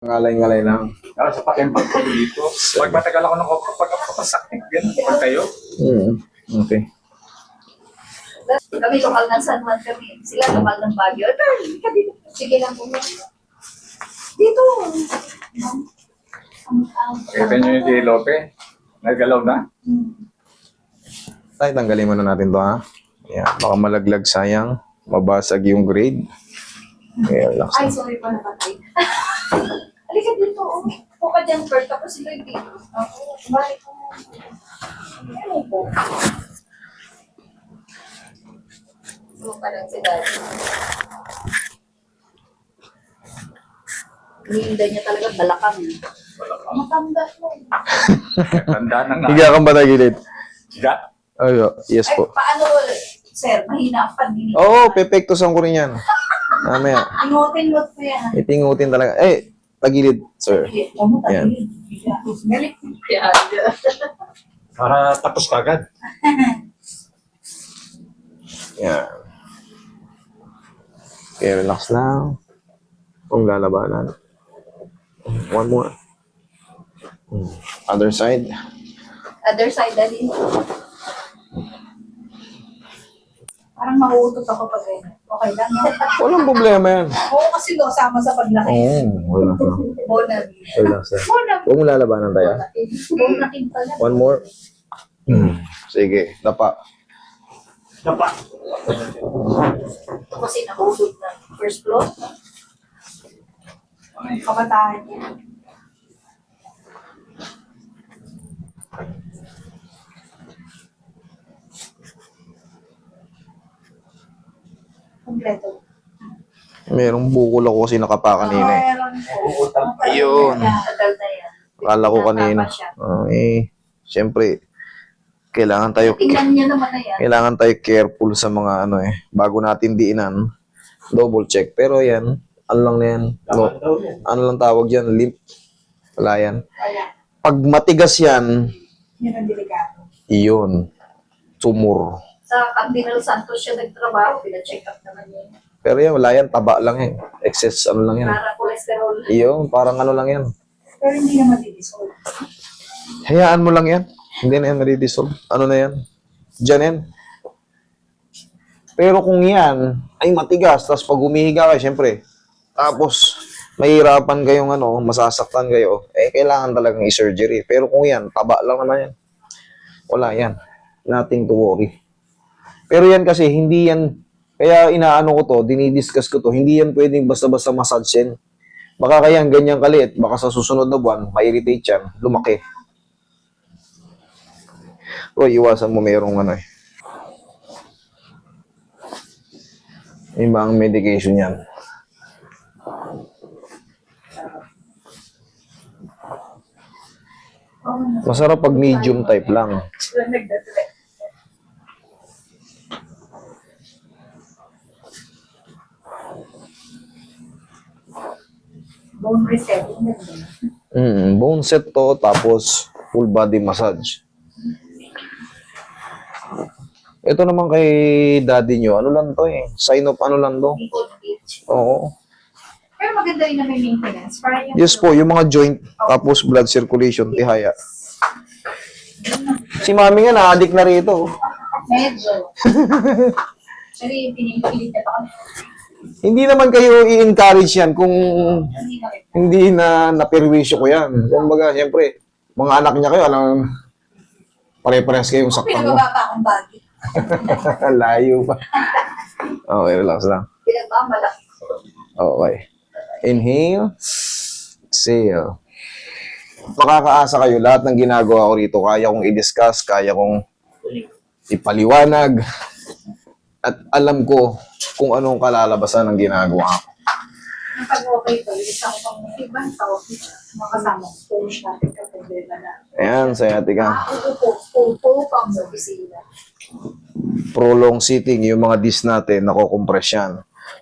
Ngalay-ngalay lang. Sa pakempag ko dito. Pag matagal ako nakapagpapasakit, ganun kapag kayo. Okay. Kami lokal ng San Juan kami. Sila lokal ng Baguio. Dito. Sige lang po. Dito. Kita nyo yung J. Lope. Nagalaw na. Tayo, tanggalin muna natin to, ha? Yan. Baka malaglag, sayang. Mabasag yung grade. Okay, relax Ay, na. sorry pa napatay. Halika dito. Upo ka dyan, Bert. Tapos sila yung dito. Ako, balik ko. Ano po? Upo ka lang si Daddy. Hinihinda niya talaga balakang. Matanda mo. Tanda na nga. Higa kang ba tagilid? Higa? Ayo, yes Ay, po. paano, sir? Mahina ang pandinig. Oo, pepektosan ko rin yan. Mamaya, Tingutin mo po yan. itingutin talaga. Eh, tagilid, sir. Yan. Galit. Yan. Para tapos kagad. Yan. Okay, relax lang. Kung lalabanan. One more. Other side. Other side, Daddy. Parang mahutot ako pag ganyan. Okay lang. Walang problema yan. Oo, kasi lo, sama sa paglaki. Wala na. Bonab. Relax lang. Bonab. Huwag mo lalabanan tayo. Bonab pala. One more. Sige, dapa. Dapa. Ito kasi nahulog na first floor. Kabataan niya. Kompleto. Merong bukol ako kasi nakapa kanina eh. Meron po. Ayun. Tagal na yan. Akala ko kanina. Natapa siya. Siyempre, kailangan tayo Tingnan niya naman na yan. kailangan tayo careful sa mga ano bago natin diinan. Double check. Pero yan, ano lang na yan? Ano lang tawag yan? Limp. Wala yan. Wala. Pag matigas yan, Yan ang delikado. iyon. Tumor. Sa Cardinal Santos siya nagtrabaho, pina-check up naman yun. Pero yan, wala yan. Taba lang yan. Excess ano lang yan. Para cholesterol. Iyon, parang ano lang yan. Pero hindi naman didissolve. Hayaan mo lang yan. Hindi na yan madidissolve. Ano na yan? Diyan yan. Pero kung yan ay matigas, tapos pag humihiga kayo, syempre, tapos mahirapan kayong masasaktan kayo, kailangan talagang i-surgery. Pero kung yan, taba lang naman yan. Wala yan. Nothing to worry. Pero yan kasi, hindi yan, kaya inaano ko to, dinidiscuss ko to, hindi yan pwedeng basta-basta massage yan. Baka kaya ganyan kaliit, baka sa susunod na buwan, ma-irritate yan, lumaki. O, iwasan mo mayroong ibang medication yan. Masarap pag medium type lang. Bone resetting na Bone set to, tapos full body massage. Ito naman kay daddy nyo, ano lang to sign of ano lang to. Oo. Pero maganda rin na may maintenance. Para yung Yes po, yung mga joint, tapos blood circulation, tihaya. Si mami nga, na-addict na rito. medyo. Actually, pinipilit na pa kami. Hindi naman kayo i-encourage yan kung Hindi na rin. hindi na naperwisyo ko yan. Kumbaga, siyempre, mga anak niya kayo, alam, pare-pares kayong saktan mo. Pinababa pa akong bagay. Layo pa. Okay, relax lang. Pinagmamalaki. Okay. Inhale. Exhale. Makakaasa kayo, lahat ng ginagawa ko rito, kaya kong i-discuss, kaya kong ipaliwanag, at alam ko kung anong kalalabasan ng ginagawa ko. Yung pag-okay ito, isa ko pang ibang sa office. Mga kasama ko, push natin ka problema na. Ayan, sciatica. Uupo pang sa opisina. Prolonged sitting, yung mga disc natin, nakokompress yan.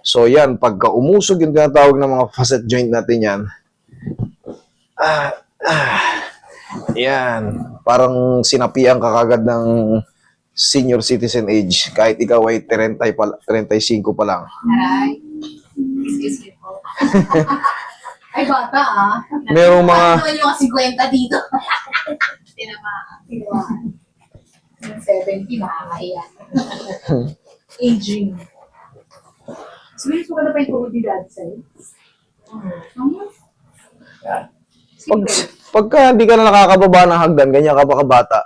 So yan, pagka umusog yung tinatawag ng mga facet joint natin yan, yan, parang sinapian ka kagad ng senior citizen age, kahit ikaw ay 30 pa, 35 pa lang. Aray. Excuse me po. Ay, bata ah. Merong mga, Ano yung mga 50 dito? Tinamaan. Yung 70, makakahiya. Aging. Sumilis mo ka na pa yung tungkol ni Dad sa'yo? Yan. pagka hindi ka na nakakababa ng hagdan, ganyan ka pa kabata,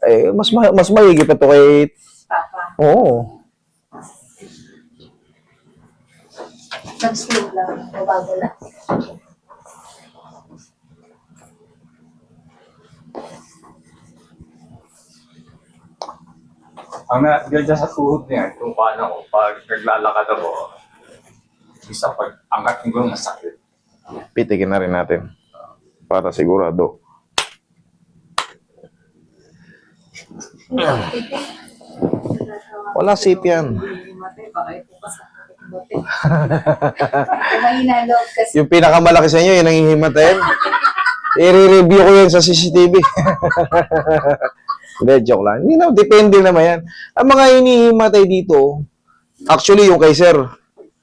eh, mas maigi pa to kay, Papa. oo. Nag-slow lang. Mabago lang. Ang nandiyan sa tuhod niya, kung paano ako, pag naglalakad ako, isa pag angat ko masakit. Pitikin na rin natin. Para sigurado. Wala sip yan. Mahina loob kasi. Yung pinakamalaki sa inyo, yun ang hihimatayin. I-review ko yun sa CCTV. Hindi, joke lang. Hindi na, depende naman yan. Ang mga hinihimatay dito, actually yung kay sir,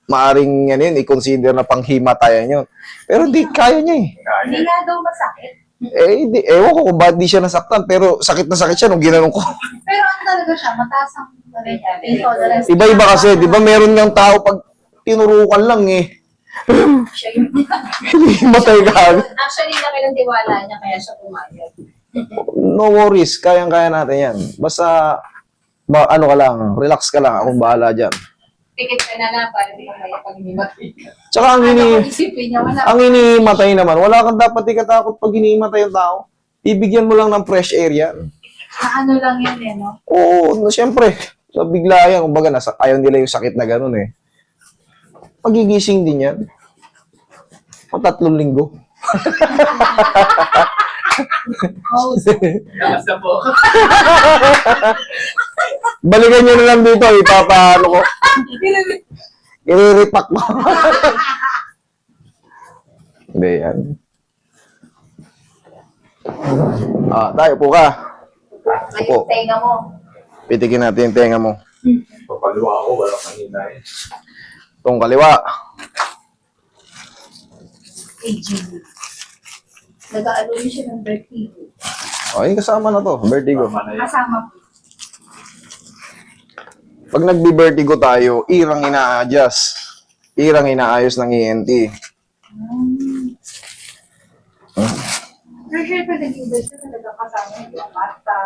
maaring yan yun, i-consider na panghimatayan yun. Pero di, kaya niya eh. Hindi nga daw masakit. Eh, di, ewan ko kung ba't di siya nasaktan, pero sakit na sakit siya nung ginanong ko. Pero ano talaga siya, mataas ang intolerance. Iba-iba kasi, di ba meron ng tao pag tinurukan lang eh. Siya yung... Hinihimatay ka. Actually, laki ng tiwala niya, kaya siya pumayag. No worries, kayang-kaya natin yan. Basta, ano ka lang, relax ka lang, akong bahala dyan. Tikit ka na lang para di ka kaya pag hinimatay ka. Tsaka ang Ano kung isipin niya, wala. ang hinihimatay naman, wala kang dapat ikatakot pag hinihimatay yung tao. Ibigyan mo lang ng fresh air yan. Ano lang yan eh, no? Oo, no, siyempre, sa bigla yan, kumbaga, ayaw nila yung sakit na ganun eh. Magigising din yan. O 3 linggo. Oh, Lakas na po. Balikan nyo na lang dito, ipapaano ko. I-repack ko. Hindi yan. Tayo po ka. ay yung tenga mo. Pitikin natin yung tenga mo. Papaliwa ako, walang kanina eh. Itong kaliwa. Aging. Nag-aalo rin siya ng vertigo. Ay, kasama na to. Vertigo. Tama na yun. Kasama po. Pag nagbi-vertigo tayo, irang ina-adjust. Irang inaayos ng ENT. Pero syempre, nag-invest na talaga kasama yung mata,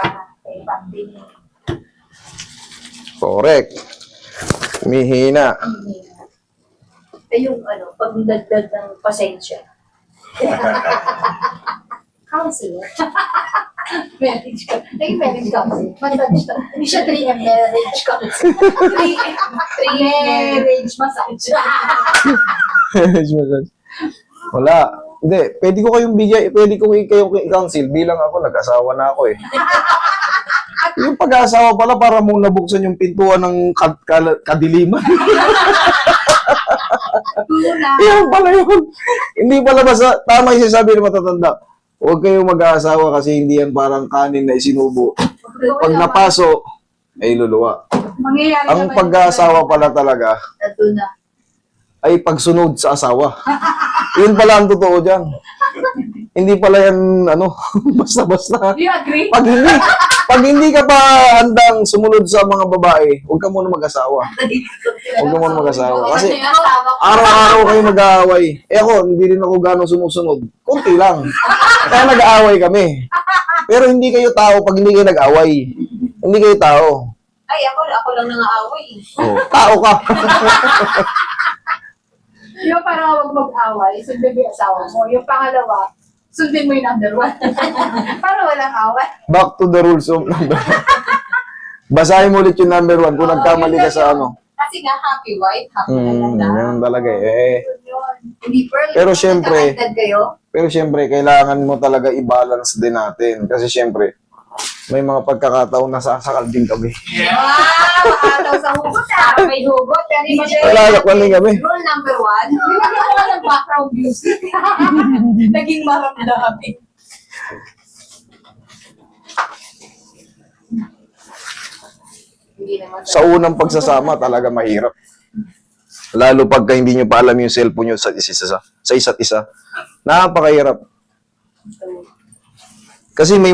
pandemic. Correct. Humihina. Eh yung ano, pagdagdag ng pasensya. Counselor. Marriage ka. Naging marriage counselor. Massage ka. Hindi siya 3M marriage counselor. 3M marriage massage. Wala. Hindi, pwede ko kayong bigay, pwede ko kayong i-counsel bilang ako, nag-asawa na ako eh. Yung pag-aasawa pala para mong nabuksan yung pintuan ng kadiliman. Tuna. Yan pala yun. Hindi pala basta, tama yung sinasabi ng matatanda. Huwag kayong mag-aasawa kasi hindi yan parang kanin na isinubo. Pag napaso, ay luluwa. Mangyayari Ang naman pag-aasawa pala talaga na tuna. ay pagsunod sa asawa. Yun pala ang totoo dyan. Hindi pala yan, basta-basta. Do you agree? Pag hindi ka pa handang sumunod sa mga babae, huwag ka muna mag-asawa. Huwag ka muna mag-asawa. Kasi araw-araw kayo mag-aaway. Eh ako, hindi rin ako gano'ng sumusunod. Kunti lang. Kaya nag-aaway kami. Pero hindi kayo tao pag hindi kayo nag-aaway. Hindi kayo tao. Ay, ako lang nang-aaway. Oh, tao ka. Yung parang huwag mag-away, sundin mo yung asawa mo. Yung pangalawa, sundin mo yung number 1. Para walang away. Back to the rules of number 1. Basahin mo ulit yung number 1 kung nagkamali ka sa ano. Kasi nga, happy wife, happy na Yan talaga eh. Hindi pearl. Pero syempre- Nagkakaedad kayo. Pero syempre, kailangan mo talaga i-balance din natin. Kasi syempre, may mga pagkakataon na sasakal din kami. Wow! Makataw sa hugot ah. May hugot. Pero iba siya. Malayak lang din kami. Rule number 1. Nilagyan ko ng background music. Naging maramdamin. Hindi naman Sa unang pagsasama, talaga mahirap. Lalo pagka hindi nyo pa alam yung cellphone nyo sa isa't isa. Napakahirap. Kasi may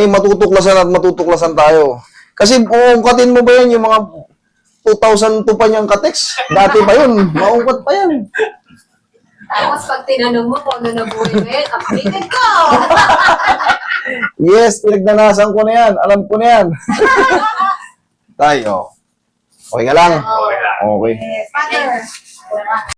matutuklasan at matutuklasan tayo. Kasi uungkatin mo ba yan yung mga 2002 pa niyang kateks? Dati pa yun. Maungkat pa yan. Tapos pag tinanong mo kung ano nabuhay mo yun, updated ko! Yes, pinagnanasan ko na yan. Alam ko na yan. Tayo. Okay ka lang? Okay lang. Okay. Father.